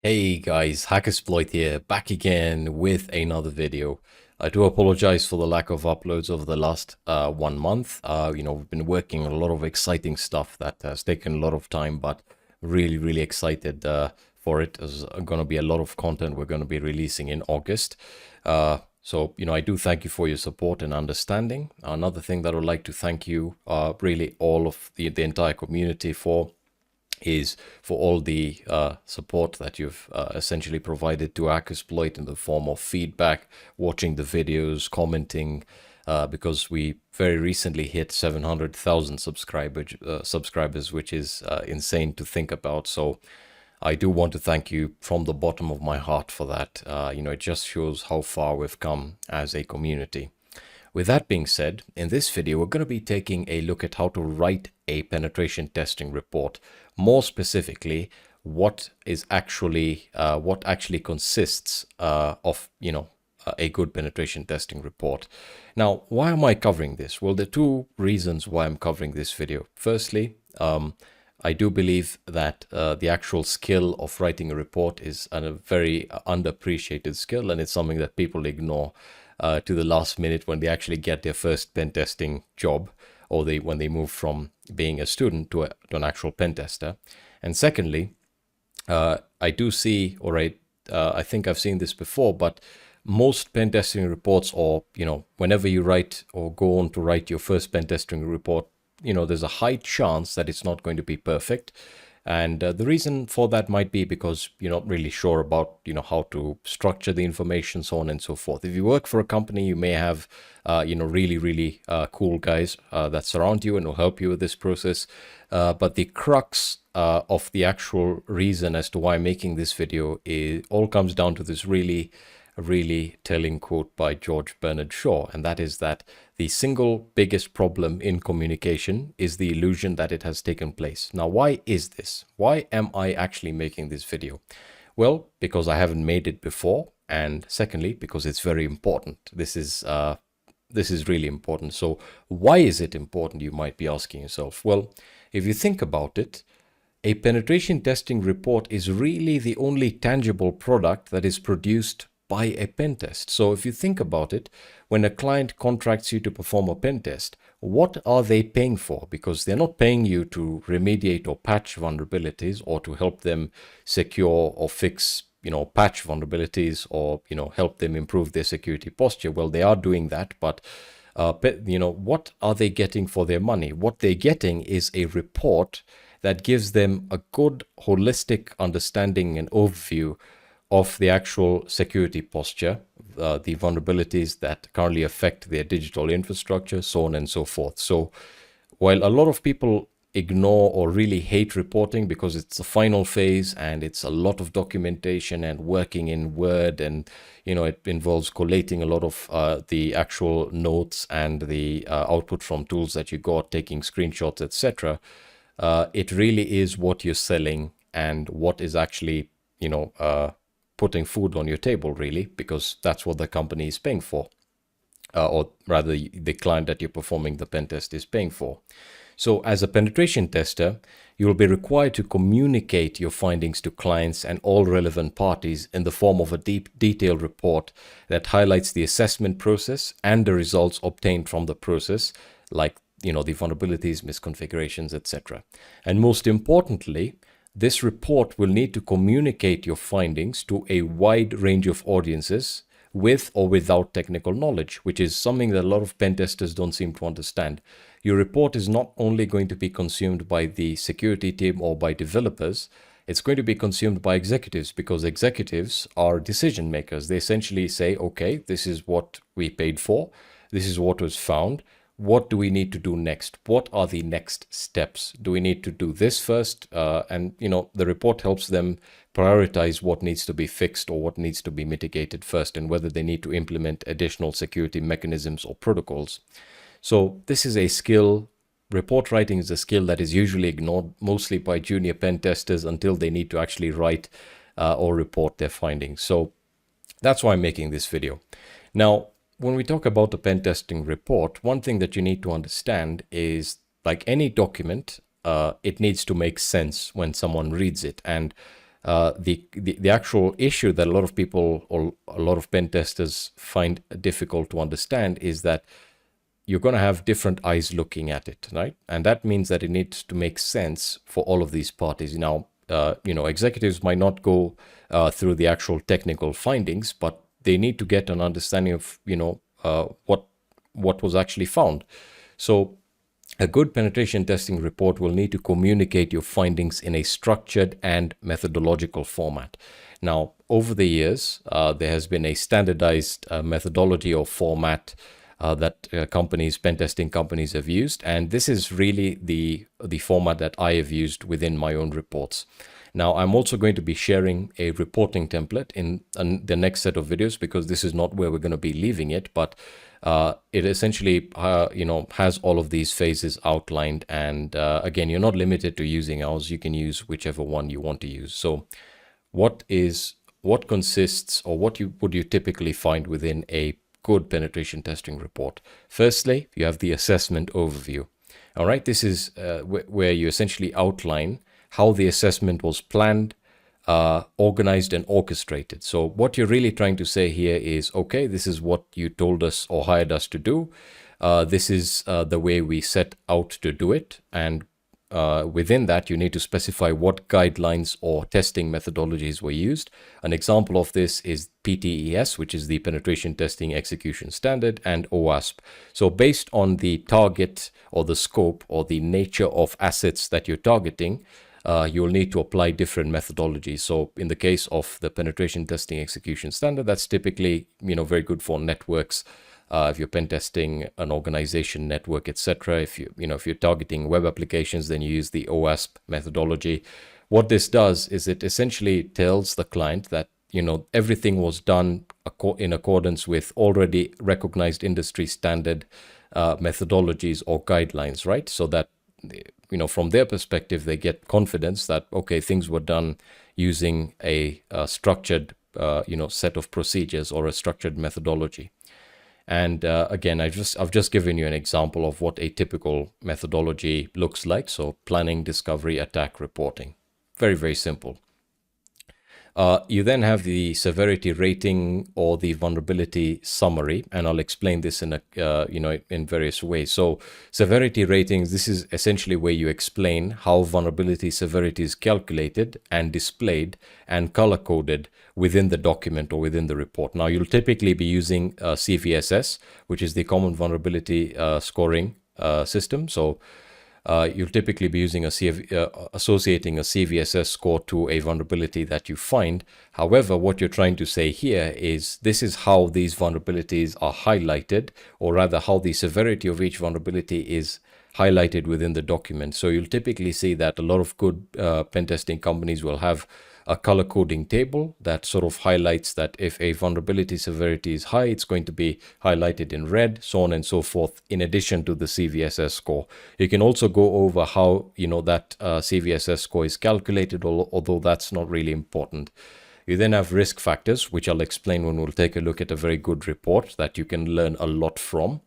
Hey guys, HackerSploit here, back again with another video. I do apologize for the lack of uploads over the last 1 month. We've been working on a lot of exciting stuff that has taken a lot of time, but really excited for it. There's going to be a lot of content we're going to be releasing in August. I do thank you for your support and understanding. Another thing that I would like to thank you, really all of the entire community for, is for all the support that you've essentially provided to HackerSploit in the form of feedback, watching the videos, commenting, because we very recently hit 700,000 subscribers, which is insane to think about. So I do want to thank you from the bottom of my heart for that. It just shows how far we've come as a community. With that being said, in this video, we're going to be taking a look at how to write a penetration testing report. More specifically, what actually consists of a good penetration testing report. Now, why am I covering this? Well, there are two reasons why I'm covering this video. Firstly, I do believe that the actual skill of writing a report is a very underappreciated skill, and it's something that people ignore to the last minute when they actually get their first pen testing job, or when they move from being a student to an actual pen tester. And secondly, I do see, I think I've seen this before, but most pen testing reports, or whenever you write or go on to write your first pen testing report, there's a high chance that it's not going to be perfect. And the reason for that might be because you're not really sure about, how to structure the information, so on and so forth. If you work for a company, you may have, really cool guys that surround you and will help you with this process. But the crux of the actual reason as to why I'm making this video all comes down to this really telling quote by George Bernard Shaw, and that is that the single biggest problem in communication is the illusion that it has taken place. Now, why is this? Why am I actually making this video? Well, because I haven't made it before, and secondly, because it's very important. This is really important. So why is it important, you might be asking yourself? Well, if you think about it, a penetration testing report is really the only tangible product that is produced by a pen test. So if you think about it, when a client contracts you to perform a pen test, what are they paying for? Because they're not paying you to remediate or patch vulnerabilities, or to help them secure or fix, patch vulnerabilities, or, help them improve their security posture. Well, they are doing that, but what are they getting for their money? What they're getting is a report that gives them a good holistic understanding and overview of the actual security posture, the vulnerabilities that currently affect their digital infrastructure, so on and so forth. So while a lot of people ignore or really hate reporting because it's the final phase and it's a lot of documentation and working in Word, and it involves collating a lot of the actual notes and the output from tools that you got, taking screenshots, etc. It really is what you're selling and what is actually putting food on your table, really, because that's what the company is paying for, or rather the client that you're performing the pen test is paying for. So as a penetration tester, you will be required to communicate your findings to clients and all relevant parties in the form of a detailed report that highlights the assessment process and the results obtained from the process, like the vulnerabilities, misconfigurations, etc. And most importantly, this report will need to communicate your findings to a wide range of audiences with or without technical knowledge, which is something that a lot of pen testers don't seem to understand. Your report is not only going to be consumed by the security team or by developers, it's going to be consumed by executives, because executives are decision makers. They essentially say, okay, this is what we paid for, this is what was found. What do we need to do next? What are the next steps? Do we need to do this first? And the report helps them prioritize what needs to be fixed or what needs to be mitigated first, and whether they need to implement additional security mechanisms or protocols. So this is a skill. Report writing is a skill that is usually ignored mostly by junior pen testers until they need to actually write or report their findings. So that's why I'm making this video. Now, when we talk about the pen testing report, one thing that you need to understand is, like any document, it needs to make sense when someone reads it. And the actual issue that a lot of people or a lot of pen testers find difficult to understand is that you're going to have different eyes looking at it, right? And that means that it needs to make sense for all of these parties. Now, executives might not go through the actual technical findings, but they need to get an understanding of, what was actually found. So a good penetration testing report will need to communicate your findings in a structured and methodological format. Now, over the years, there has been a standardized methodology or format that pen testing companies have used, and this is really the format that I have used within my own reports. Now, I'm also going to be sharing a reporting template in the next set of videos, because this is not where we're going to be leaving it, but it essentially has all of these phases outlined, and again, you're not limited to using ours. You can use whichever one you want to use. So what consists, or what would you typically find within a good penetration testing report? Firstly, you have the assessment overview. All right, this is where you essentially outline how the assessment was planned, organized, and orchestrated. So what you're really trying to say here is, okay, this is what you told us or hired us to do. This is the way we set out to do it. And within that, you need to specify what guidelines or testing methodologies were used. An example of this is PTES, which is the Penetration Testing Execution Standard, and OWASP. So based on the target or the scope or the nature of assets that you're targeting, you'll need to apply different methodologies. So in the case of the Penetration Testing Execution Standard, that's typically very good for networks. If you're pen testing an organization network, etc. If you're targeting web applications, then you use the OWASP methodology. What this does is it essentially tells the client that everything was done in accordance with already recognized industry standard methodologies or guidelines, right? So that from their perspective, they get confidence that, okay, things were done using a structured set of procedures or a structured methodology. And again, I've just given you an example of what a typical methodology looks like. So planning, discovery, attack, reporting. Very, very simple. You then have the severity rating or the vulnerability summary, and I'll explain this in in various ways. So severity ratings, this is essentially where you explain how vulnerability severity is calculated and displayed and color coded within the document or within the report. Now, you'll typically be using CVSS, which is the Common Vulnerability Scoring System. So you'll typically be using associating a CVSS score to a vulnerability that you find. However, what you're trying to say here is this is how these vulnerabilities are highlighted, or rather how the severity of each vulnerability is highlighted within the document. So you'll typically see that a lot of good pen testing companies will have a color coding table that sort of highlights that if a vulnerability severity is high, it's going to be highlighted in red, so on and so forth, in addition to the CVSS score. You can also go over how that CVSS score is calculated, although that's not really important. You then have risk factors, which I'll explain when we'll take a look at a very good report that you can learn a lot from.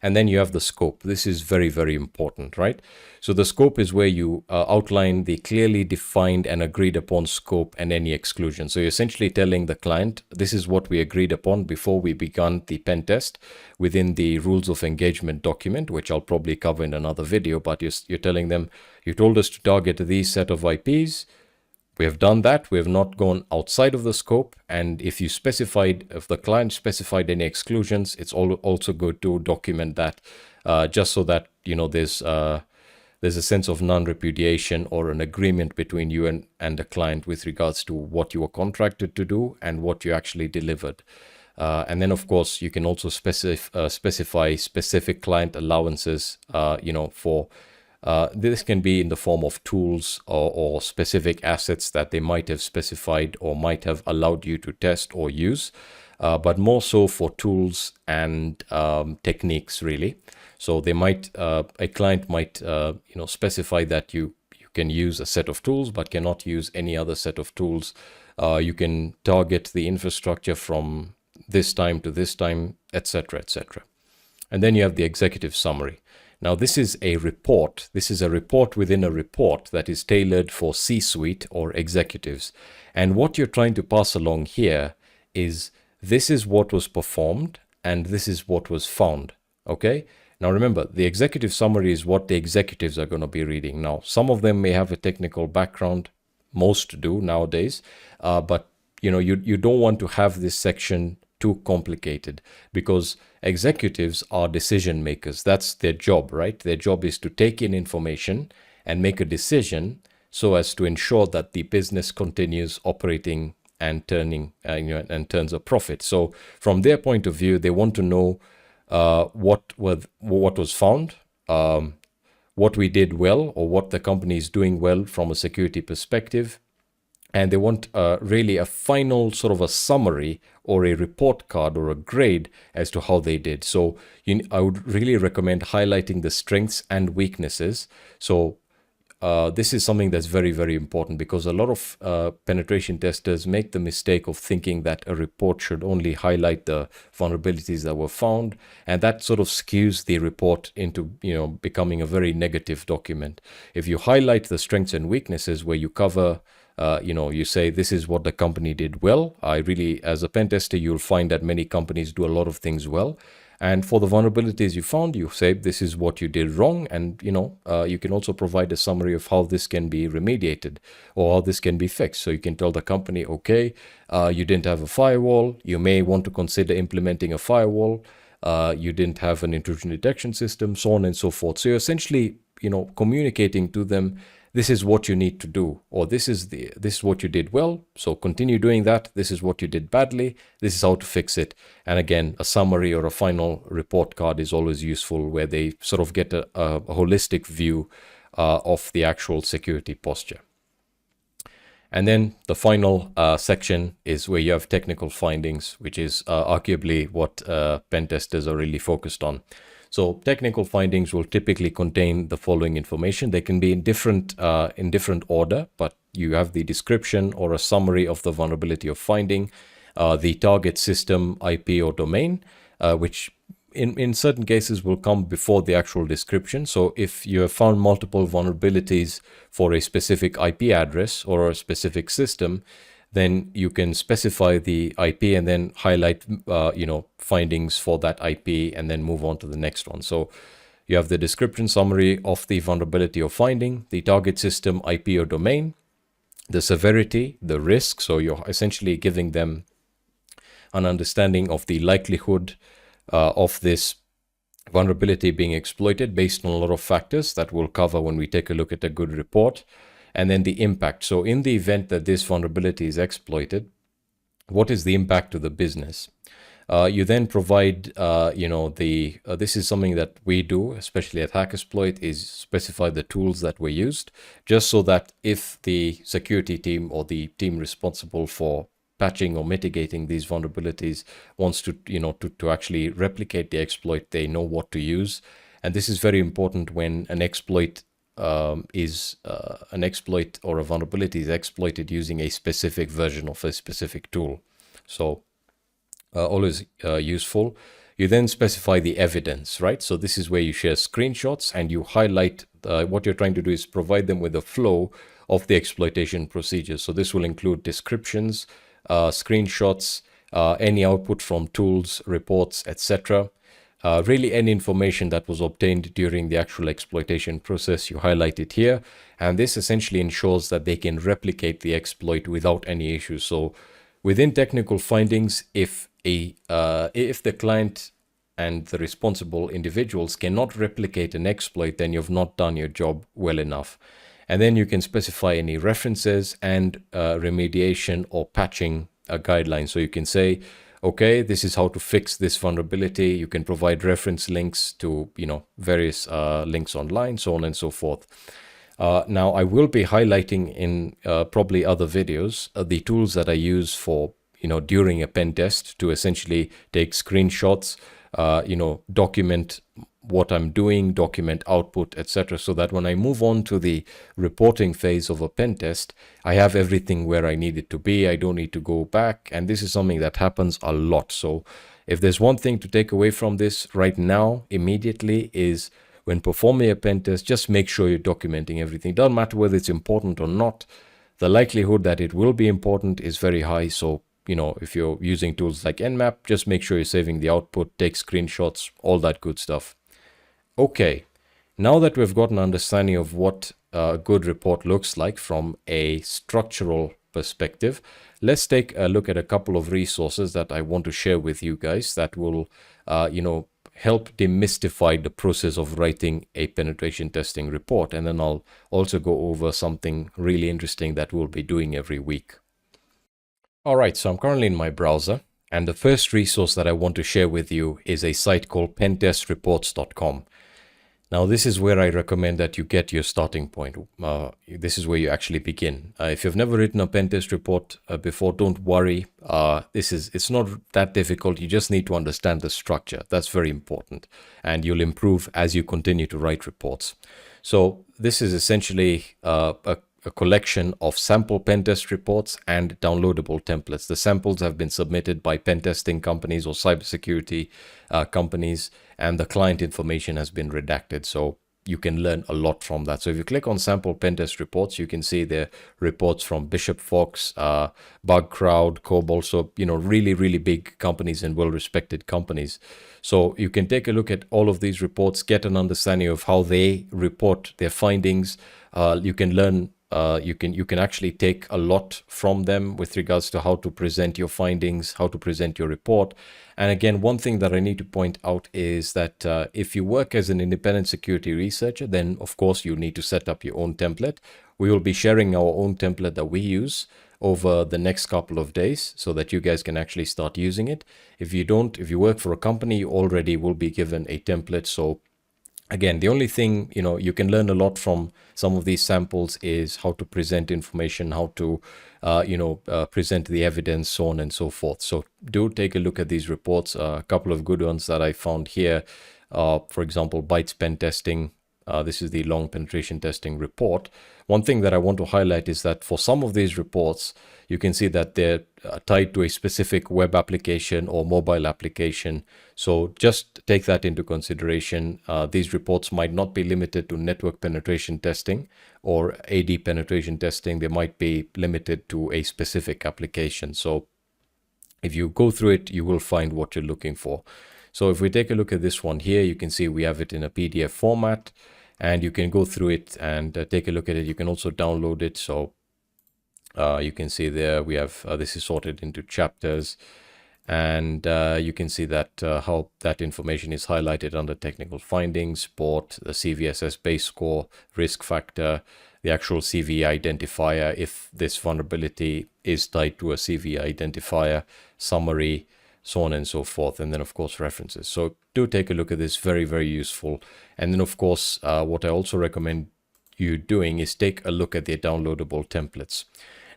And then you have the scope. This is very, very important, right? So the scope is where you outline the clearly defined and agreed upon scope and any exclusion. So you're essentially telling the client, this is what we agreed upon before we began the pen test within the rules of engagement document, which I'll probably cover in another video, but you're telling them, you told us to target these set of IPs. We have done that. We have not gone outside of the scope. And if the client specified any exclusions, it's also good to document that, just so that there's a sense of non-repudiation or an agreement between you and the client with regards to what you were contracted to do and what you actually delivered. And then, of course, you can also specify specific client allowances, for. This can be in the form of tools or specific assets that they might have specified or might have allowed you to test or use, but more so for tools and techniques, really. So a client might specify that you can use a set of tools but cannot use any other set of tools. You can target the infrastructure from this time to this time, etc., etc. And then you have the executive summary. Now, this is a report. This is a report within a report that is tailored for C-suite or executives. And what you're trying to pass along here is this is what was performed and this is what was found. Okay? Now, remember, the executive summary is what the executives are going to be reading. Now, some of them may have a technical background. Most do nowadays. But, you don't want to have this section too complicated because executives are decision makers. That's their job, right? Their job is to take in information and make a decision so as to ensure that the business continues operating and turning and turns a profit. So from their point of view, they want to know what was found, what we did well, or what the company is doing well from a security perspective. And they want really a final sort of a summary or a report card or a grade as to how they did. So I would really recommend highlighting the strengths and weaknesses. So this is something that's very, very important because a lot of penetration testers make the mistake of thinking that a report should only highlight the vulnerabilities that were found. And that sort of skews the report into, becoming a very negative document. If you highlight the strengths and weaknesses where you cover you say this is what the company did well. As a pen tester, you'll find that many companies do a lot of things well. And for the vulnerabilities you found, you say this is what you did wrong. And, you can also provide a summary of how this can be remediated or how this can be fixed. So you can tell the company, okay, you didn't have a firewall. You may want to consider implementing a firewall. You didn't have an intrusion detection system, so on and so forth. So you're essentially, communicating to them, this is what you need to do, or this is what you did well, so continue doing that. This is what you did badly. This is how to fix it. And again, a summary or a final report card is always useful where they sort of get a holistic view of the actual security posture. And then the final section is where you have technical findings, which is arguably what pen testers are really focused on. So technical findings will typically contain the following information. They can be in different order, but you have the description or a summary of the vulnerability of finding, the target system, IP or domain, which in certain cases will come before the actual description. So if you have found multiple vulnerabilities for a specific IP address or a specific system, then you can specify the IP and then highlight, findings for that IP and then move on to the next one. So you have the description summary of the vulnerability or finding, the target system, IP or domain, the severity, the risk. So you're essentially giving them an understanding of the likelihood of this vulnerability being exploited based on a lot of factors that we'll cover when we take a look at a good report. And then the impact. So in the event that this vulnerability is exploited, what is the impact to the business? You then provide, this is something that we do, especially at HackerSploit, is specify the tools that were used, just so that if the security team or the team responsible for patching or mitigating these vulnerabilities wants to, to actually replicate the exploit, they know what to use. And this is very important when an exploit an exploit or a vulnerability is exploited using a specific version of a specific tool. So always useful. You then specify the evidence, right? So this is where you share screenshots and you highlight what you're trying to do is provide them with a flow of the exploitation procedures. So this will include descriptions, screenshots, any output from tools, reports, etc. Really any information that was obtained during the actual exploitation process, you highlight it here. And this essentially ensures that they can replicate the exploit without any issues. So within technical findings, if the client and the responsible individuals cannot replicate an exploit, then you've not done your job well enough. And then you can specify any references and remediation or patching guidelines. So you can say, okay, this is how to fix this vulnerability. You can provide reference links to, various links online, so on and so forth. Now, I will be highlighting in probably other videos the tools that I use for, during a pen test to essentially take screenshots, document what I'm doing, document output, etc. So that when I move on to the reporting phase of a pen test, I have everything where I need it to be. I don't need to go back. And this is something that happens a lot. So if there's one thing to take away from this right now, immediately, is when performing a pen test, just make sure you're documenting everything. Doesn't matter whether it's important or not. The likelihood that it will be important is very high. So, if you're using tools like Nmap, just make sure you're saving the output, take screenshots, all that good stuff. Okay, now that we've got an understanding of what a good report looks like from a structural perspective, let's take a look at a couple of resources that I want to share with you guys that will, help demystify the process of writing a penetration testing report. And then I'll also go over something really interesting that we'll be doing every week. All right, so I'm currently in my browser, and the first resource that I want to share with you is a site called pentestreports.com. Now, this is where I recommend that you get your starting point. This is where you actually begin. If you've never written a pen test report before, don't worry. It's not that difficult. You just need to understand the structure. That's very important. And you'll improve as you continue to write reports. So this is essentially a collection of sample pen test reports and downloadable templates. The samples have been submitted by pen testing companies or cybersecurity companies, and the client information has been redacted. So you can learn a lot from that. So if you click on sample pen test reports, you can see the reports from Bishop Fox, Bugcrowd, Cobalt. So, really, really big companies and well-respected companies. So you can take a look at all of these reports, get an understanding of how they report their findings. You can learn you can actually take a lot from them with regards to how to present your findings, how to present your report. And again, one thing that I need to point out is that if you work as an independent security researcher, then of course you need to set up your own template. We will be sharing our own template that we use over the next couple of days so that you guys can actually start using it. If you work for a company, you already will be given a template. So again, the only thing, you can learn a lot from some of these samples is how to present information, how to, present the evidence, so on and so forth. So do take a look at these reports. A couple of good ones that I found here. For example, Bytes Pen Testing. This is the long penetration testing report. One thing that I want to highlight is that for some of these reports, you can see that they're tied to a specific web application or mobile application. So just take that into consideration. These reports might not be limited to network penetration testing or AD penetration testing. They might be limited to a specific application. So if you go through it, you will find what you're looking for. So if we take a look at this one here, you can see we have it in a PDF format, and you can go through it and take a look at it. You can also download it. So you can see there we have this is sorted into chapters, and you can see that how that information is highlighted under technical findings, port, the CVSS base score, risk factor, the actual CVE identifier, if this vulnerability is tied to a CVE identifier, summary, so on and so forth, and then of course references. So do take a look at this, very, very useful. And then of course, what I also recommend you doing is take a look at the downloadable templates.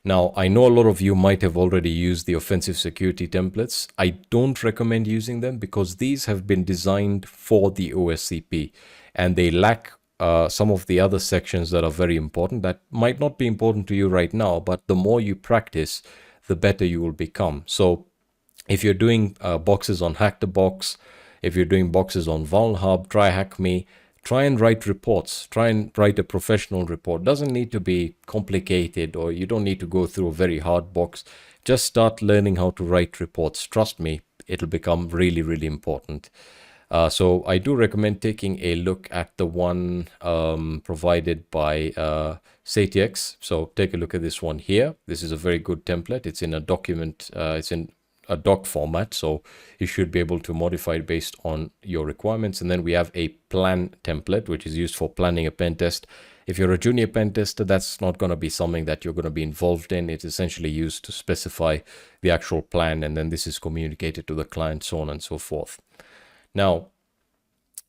Now, I know a lot of you might have already used the offensive security templates. I don't recommend using them because these have been designed for the OSCP, and they lack some of the other sections that are very important, that might not be important to you right now, but the more you practice, the better you will become. So if you're doing boxes on Hack the Box, if you're doing boxes on VulnHub, try HackMe, try and write reports. Try and write a professional report. Doesn't need to be complicated, or you don't need to go through a very hard box. Just start learning how to write reports. Trust me, it'll become really, really important. So I do recommend taking a look at the one provided by SatiX. So take a look at this one here. This is a very good template. It's in a document, it's in a doc format, so you should be able to modify it based on your requirements. And then we have a plan template, which is used for planning a pen test. If you're a junior pen tester, that's not going to be something that you're going to be involved in. It's essentially used to specify the actual plan, and then this is communicated to the client, so on and so forth. Now,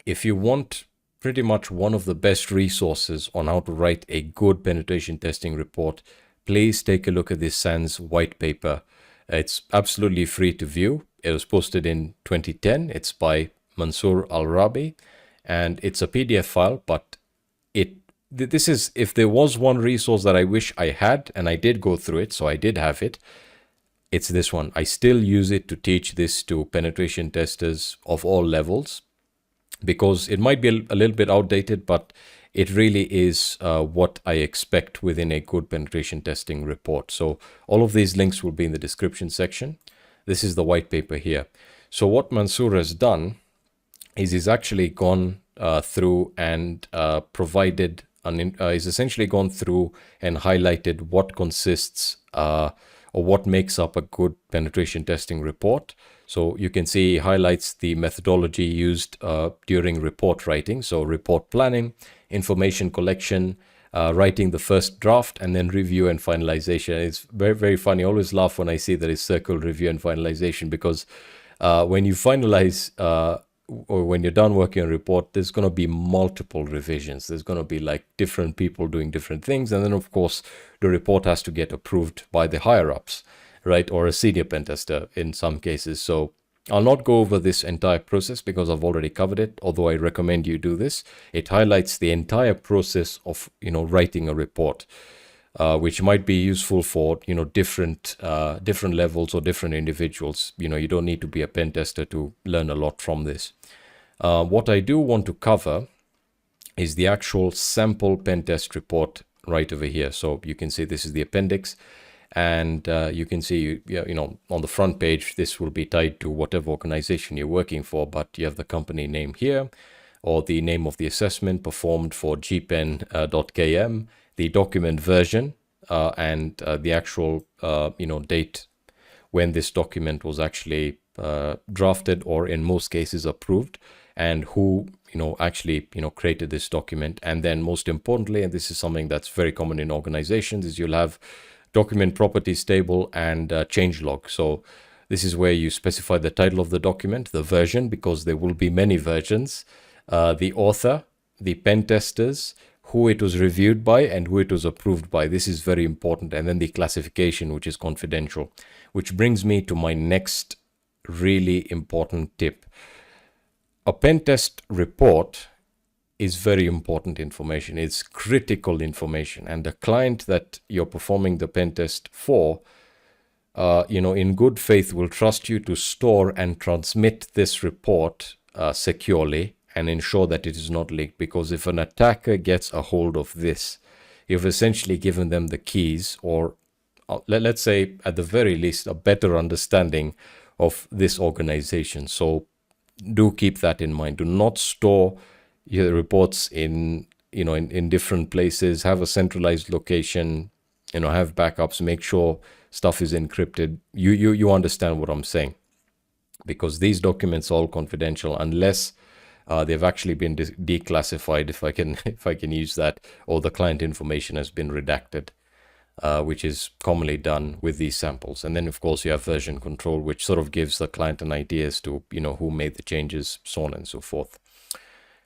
if you want pretty much one of the best resources on how to write a good penetration testing report, please take a look at this SANS white paper. It's absolutely free to view. It was posted in 2010. It's by Mansour Al-Rabi, and it's a PDF file, but this is, if there was one resource that I wish I had, and I did go through it, so I did have it, it's this one. I still use it to teach this to penetration testers of all levels. because it might be a little bit outdated, but it really is what I expect within a good penetration testing report. So all of these links will be in the description section. This is the white paper here. So what Mansoor has done is he's actually gone through and provided is essentially gone through and highlighted what consists or what makes up a good penetration testing report. So you can see he highlights the methodology used during report writing. So report planning, information collection, writing the first draft, and then review and finalization. It's very, very funny. I always laugh when I see that it's circled review and finalization, because when you finalize or when you're done working on a report, there's going to be multiple revisions. There's going to be like different people doing different things. And then, of course, the report has to get approved by the higher ups, right? Or a senior pen tester in some cases. So I'll not go over this entire process because I've already covered it, although I recommend you do this. It highlights the entire process of, writing a report, which might be useful for, different levels or different individuals. You don't need to be a pen tester to learn a lot from this. What I do want to cover is the actual sample pen test report right over here. So you can see this is the appendix. And you can see, on the front page, this will be tied to whatever organization you're working for, but you have the company name here, or the name of the assessment performed for gpen.km, the document version, and the actual, date when this document was actually drafted, or in most cases approved, and who, actually, created this document. And then most importantly, and this is something that's very common in organizations, is you'll have document properties table and changelog. So this is where you specify the title of the document, the version, because there will be many versions, the author, the pen testers, who it was reviewed by, and who it was approved by. This is very important. And then the classification, which is confidential, which brings me to my next really important tip. A pen test report is very important information. It's critical information. And the client that you're performing the pen test for, in good faith will trust you to store and transmit this report securely and ensure that it is not leaked. Because if an attacker gets a hold of this, you've essentially given them the keys, or let's say at the very least, a better understanding of this organization. So do keep that in mind. Do not store your reports in different places. Have a centralized location, have backups, make sure stuff is encrypted. You understand what I'm saying, because these documents are all confidential unless they've actually been declassified, if I can use that, or the client information has been redacted, which is commonly done with these samples. And then of course you have version control, which sort of gives the client an idea as to who made the changes, so on and so forth.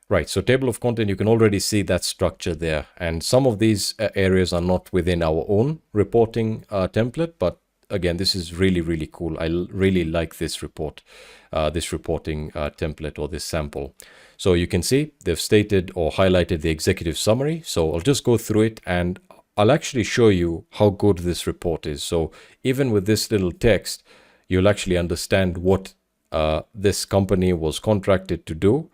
Right, so table of content, you can already see that structure there. And some of these areas are not within our own reporting template, but again, this is really, really cool. I really like this report, this reporting template, or this sample. So you can see they've stated or highlighted the executive summary. So I'll just go through it and I'll actually show you how good this report is. So even with this little text, you'll actually understand what this company was contracted to do,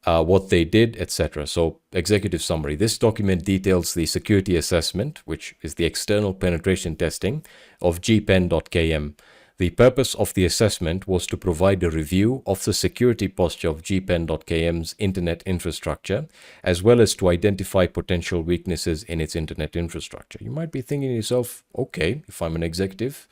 what they did, etc. So executive summary. This document details the security assessment, which is the external penetration testing of gpen.km. The purpose of the assessment was to provide a review of the security posture of gpen.km's internet infrastructure, as well as to identify potential weaknesses in its internet infrastructure. You might be thinking to yourself, okay, if I'm an executive,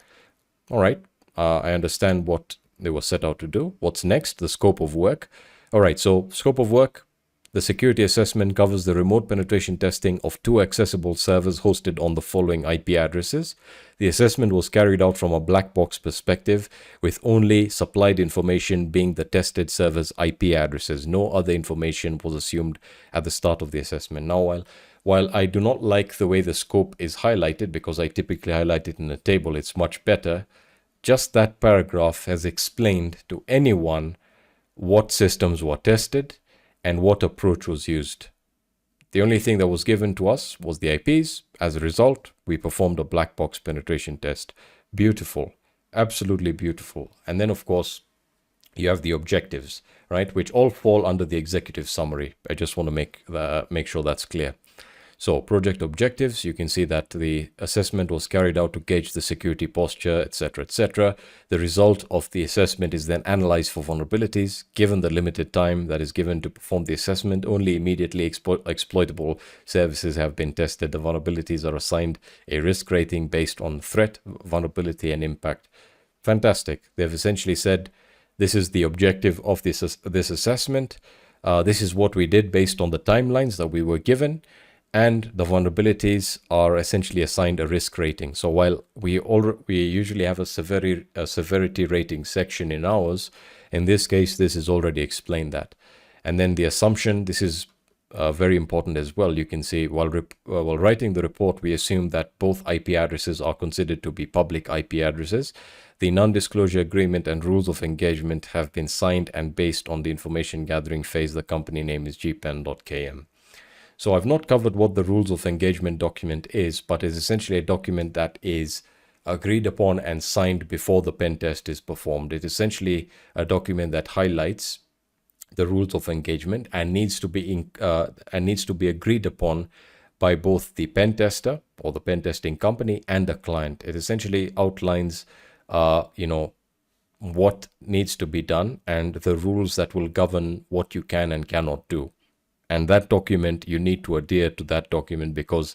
all right, I understand what they were set out to do. What's next? The scope of work. All right, so scope of work, the security assessment covers the remote penetration testing of 2 accessible servers hosted on the following IP addresses. The assessment was carried out from a black box perspective, with only supplied information being the tested server's IP addresses. No other information was assumed at the start of the assessment. Now, while I do not like the way the scope is highlighted, because I typically highlight it in a table, it's much better. Just that paragraph has explained to anyone what systems were tested and what approach was used. The only thing that was given to us was the IPs. As a result, we performed a black box penetration test. Beautiful, absolutely beautiful. And then of course, you have the objectives, right, which all fall under the executive summary. I just want to make sure that's clear. So project objectives, you can see that the assessment was carried out to gauge the security posture, etc., etc. The result of the assessment is then analyzed for vulnerabilities. Given the limited time that is given to perform the assessment, only immediately exploitable services have been tested. The vulnerabilities are assigned a risk rating based on threat, vulnerability, and impact. Fantastic. They've essentially said, this is the objective of this assessment. This is what we did based on the timelines that we were given. And the vulnerabilities are essentially assigned a risk rating. So while we usually have a severity rating section in ours, in this case, this is already explained that. And then the assumption, this is very important as well. You can see while writing the report, we assume that both IP addresses are considered to be public IP addresses. The non-disclosure agreement and rules of engagement have been signed, and based on the information gathering phase, the company name is gpen.km. So I've not covered what the rules of engagement document is, but it's essentially a document that is agreed upon and signed before the pen test is performed. It's essentially a document that highlights the rules of engagement and needs to be agreed upon by both the pen tester or the pen testing company and the client. It essentially outlines, what needs to be done and the rules that will govern what you can and cannot do. And that document, you need to adhere to that document, because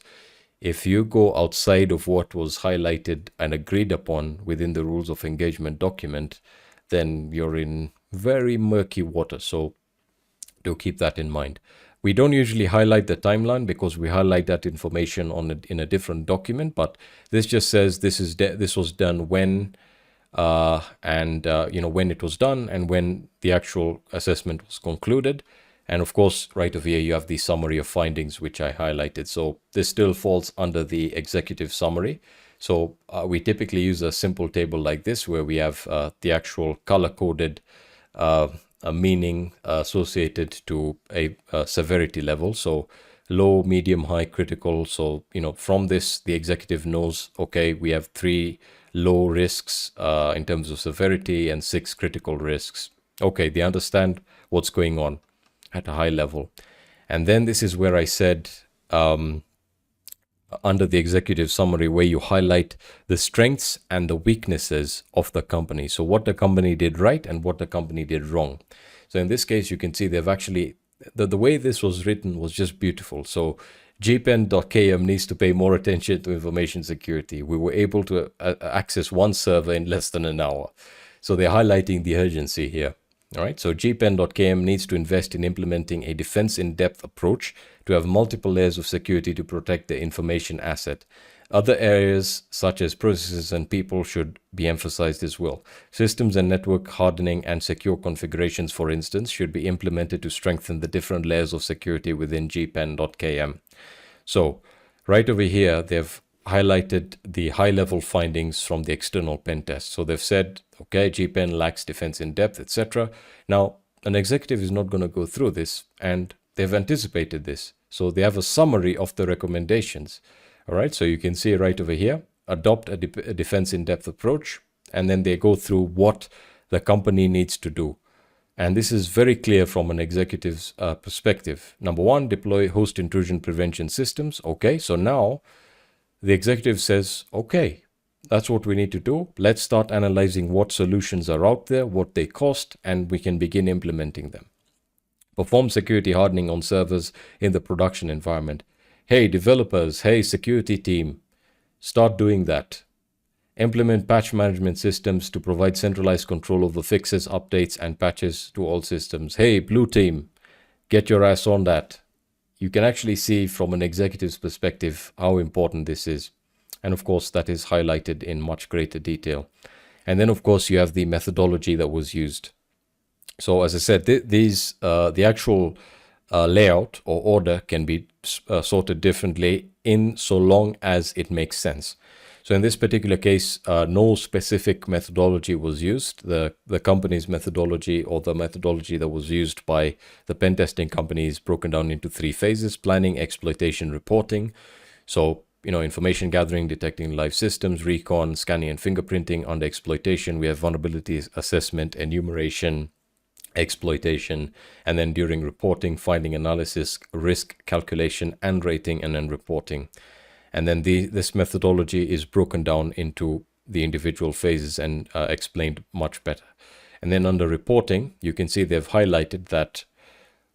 if you go outside of what was highlighted and agreed upon within the rules of engagement document, then you're in very murky water. So do keep that in mind. We don't usually highlight the timeline because we highlight that information in a different document, but this just says this was done when, when it was done and when the actual assessment was concluded. And of course, right over here, you have the summary of findings, which I highlighted. So this still falls under the executive summary. So we typically use a simple table like this, where we have the actual color-coded meaning associated to a severity level. So low, medium, high, critical. So, from this, the executive knows, okay, we have 3 low risks in terms of severity and 6 critical risks. Okay, they understand what's going on at a high level. And then this is where I said, under the executive summary, where you highlight the strengths and the weaknesses of the company. So what the company did right and what the company did wrong. So in this case, you can see they've actually, the way this was written was just beautiful. So gpen.km needs to pay more attention to information security. We were able to access one server in less than an hour. So they're highlighting the urgency here. All right, so gpen.km needs to invest in implementing a defense-in-depth approach to have multiple layers of security to protect the information asset. Other areas such as processes and people should be emphasized as well. Systems and network hardening and secure configurations, for instance, should be implemented to strengthen the different layers of security within gpen.km. So right over here, they've highlighted the high-level findings from the external pen test. So they've said, okay, gpen lacks defense in depth, etc. Now, an executive is not going to go through this, and they've anticipated this. So they have a summary of the recommendations. All right, so you can see right over here, adopt a defense in depth approach, and then they go through what the company needs to do. And this is very clear from an executive's perspective. Number 1, deploy host intrusion prevention systems. Okay, so now the executive says, okay, that's what we need to do. Let's start analyzing what solutions are out there, what they cost, and we can begin implementing them. Perform security hardening on servers in the production environment. Hey, developers, hey, security team, start doing that. Implement patch management systems to provide centralized control over fixes, updates, and patches to all systems. Hey, blue team, get your ass on that. You can actually see from an executive's perspective how important this is. And of course, that is highlighted in much greater detail. And then, of course, you have the methodology that was used. So as I said, the actual layout or order can be sorted differently in so long as it makes sense. So in this particular case, no specific methodology was used. The company's methodology, or the methodology that was used by the pen testing company, is broken down into 3 phases: planning, exploitation, reporting. So, information gathering, detecting live systems, recon, scanning and fingerprinting. Under exploitation, we have vulnerability assessment, enumeration, exploitation, and then during reporting, finding analysis, risk calculation and rating, and then reporting. And then this methodology is broken down into the individual phases and explained much better. And then under reporting, you can see they've highlighted that,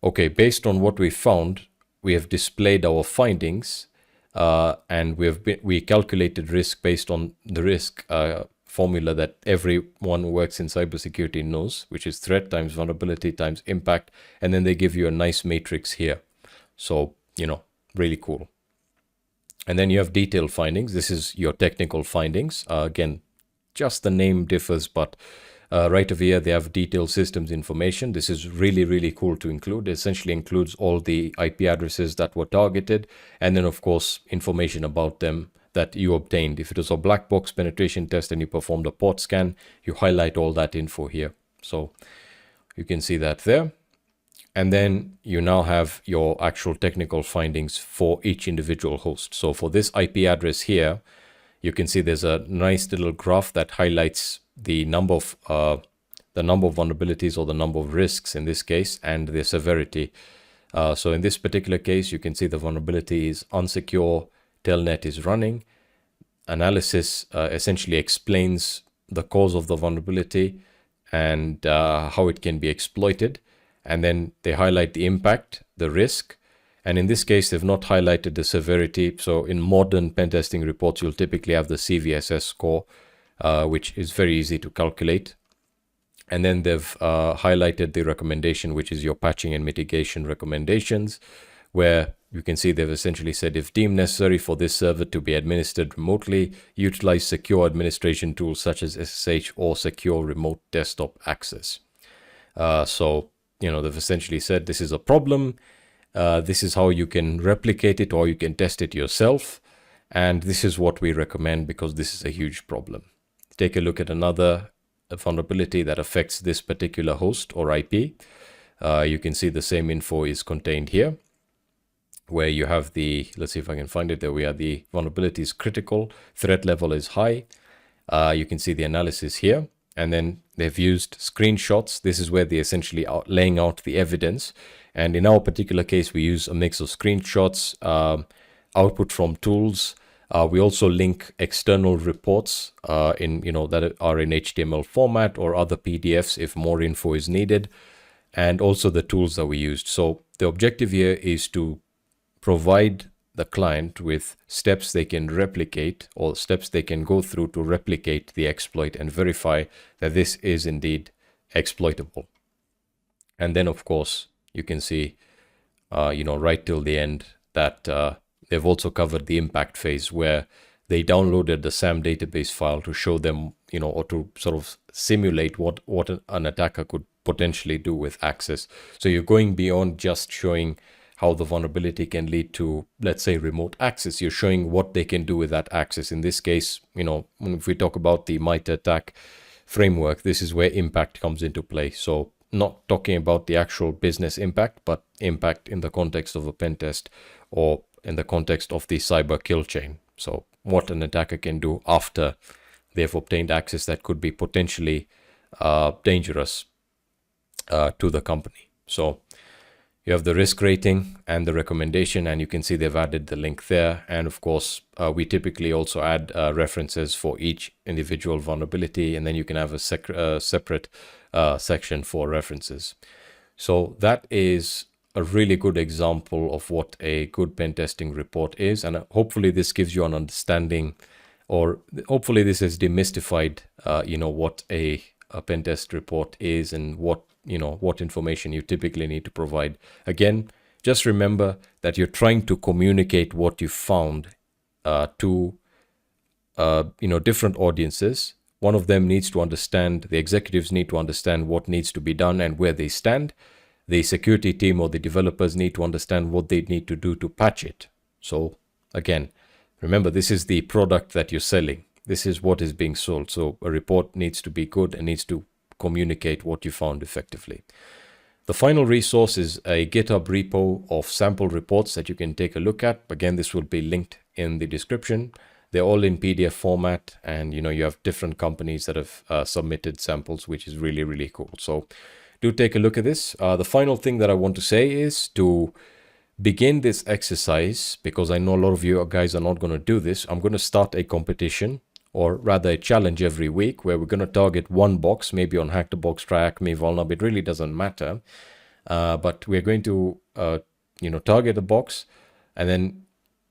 okay, based on what we found, we have displayed our findings, and we calculated risk based on the risk formula that everyone who works in cybersecurity knows, which is threat times vulnerability times impact. And then they give you a nice matrix here. So, really cool. And then you have detailed findings. This is your technical findings. Again, just the name differs, but right over here, they have detailed systems information. This is really, really cool to include. It essentially includes all the IP addresses that were targeted. And then, of course, information about them that you obtained. If it was a black box penetration test and you performed a port scan, you highlight all that info here. So you can see that there. And then you now have your actual technical findings for each individual host. So for this IP address here, you can see there's a nice little graph that highlights the number of vulnerabilities, or the number of risks in this case, and their severity. So in this particular case, you can see the vulnerability is unsecure, telnet is running. Analysis essentially explains the cause of the vulnerability and how it can be exploited. And then they highlight the impact, the risk. And in this case, they've not highlighted the severity. So in modern pen testing reports, you'll typically have the CVSS score, which is very easy to calculate. And then they've highlighted the recommendation, which is your patching and mitigation recommendations, where you can see they've essentially said, if deemed necessary for this server to be administered remotely, utilize secure administration tools such as SSH or secure remote desktop access. So, they've essentially said this is a problem. This is how you can replicate it, or you can test it yourself. And this is what we recommend because this is a huge problem. Take a look at another vulnerability that affects this particular host or IP. You can see the same info is contained here, where you have let's see if I can find it. There we are. The vulnerability is critical. Threat level is high. You can see the analysis here. And then they've used screenshots. This is where they're essentially laying out the evidence. And in our particular case, we use a mix of screenshots, output from tools. We also link external reports that are in HTML format or other PDFs if more info is needed, and also the tools that we used. So the objective here is to provide the client with steps they can replicate, or steps they can go through to replicate the exploit and verify that this is indeed exploitable. And then, of course, you can see, right till the end that they've also covered the impact phase, where they downloaded the SAM database file to show them, or to sort of simulate what an attacker could potentially do with access. So you're going beyond just showing how the vulnerability can lead to, let's say, remote access. You're showing what they can do with that access. In this case, if we talk about the MITRE ATT&CK framework, this is where impact comes into play. So not talking about the actual business impact, but impact in the context of a pen test, or in the context of the cyber kill chain. So what an attacker can do after they've obtained access that could be potentially dangerous to the company. So you have the risk rating and the recommendation, and you can see they've added the link there. And of course, we typically also add references for each individual vulnerability, and then you can have a separate section for references. So that is a really good example of what a good pen testing report is. And hopefully this gives you an understanding, or hopefully this has demystified, what a pen test report is, and what information you typically need to provide. Again, just remember that you're trying to communicate what you found to different audiences. One of them needs to understand, the executives need to understand what needs to be done and where they stand. The security team or the developers need to understand what they need to do to patch it. So again, remember, this is the product that you're selling. This is what is being sold. So a report needs to be good and needs to communicate what you found effectively. The final resource is a GitHub repo of sample reports that you can take a look at. Again, this will be linked in the description. They're all in PDF format, and you have different companies that have submitted samples, which is really, really cool. So do take a look at this. The final thing that I want to say is to begin this exercise, because I know a lot of you guys are not going to do this. I'm going to start a competition, or rather a challenge every week, where we're going to target one box, maybe on Hack the Box, Try Acme, Volnub, it really doesn't matter. But we're going to, target a box, and then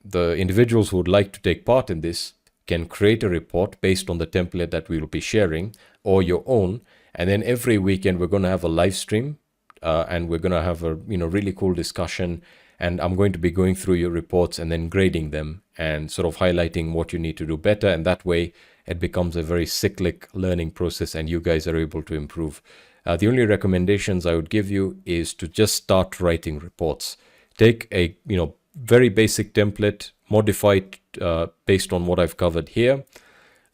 the individuals who would like to take part in this can create a report based on the template that we will be sharing, or your own. And then every weekend we're going to have a live stream, and we're going to have a really cool discussion. And I'm going to be going through your reports and then grading them and sort of highlighting what you need to do better. And that way it becomes a very cyclic learning process and you guys are able to improve. The only recommendations I would give you is to just start writing reports. Take a very basic template, modify it based on what I've covered here.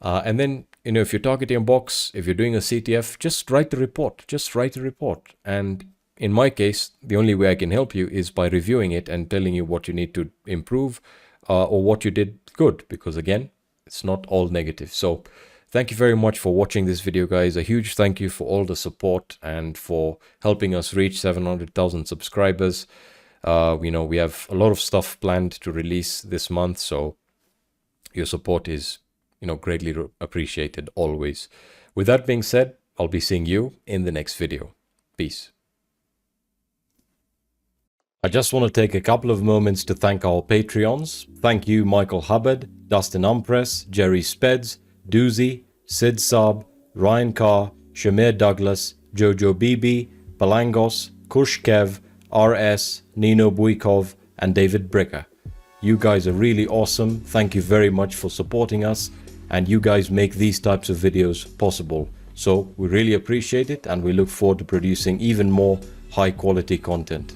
And then, if you're targeting a box, if you're doing a CTF, just write the report. Just write a report. And in my case, the only way I can help you is by reviewing it and telling you what you need to improve or what you did good, because again, it's not all negative. So thank you very much for watching this video, guys. A huge thank you for all the support and for helping us reach 700,000 subscribers. We have a lot of stuff planned to release this month, so your support is, greatly appreciated always. With that being said, I'll be seeing you in the next video. Peace. I just want to take a couple of moments to thank our Patreons. Thank you, Michael Hubbard, Dustin Umpress, Jerry Speds, Doozy, Sid Saab, Ryan Carr, Shamir Douglas, Jojo Bibi, Palangos, Kush Kev, RS, Nino Buikov, and David Bricker. You guys are really awesome. Thank you very much for supporting us, and you guys make these types of videos possible. So we really appreciate it, and we look forward to producing even more high quality content.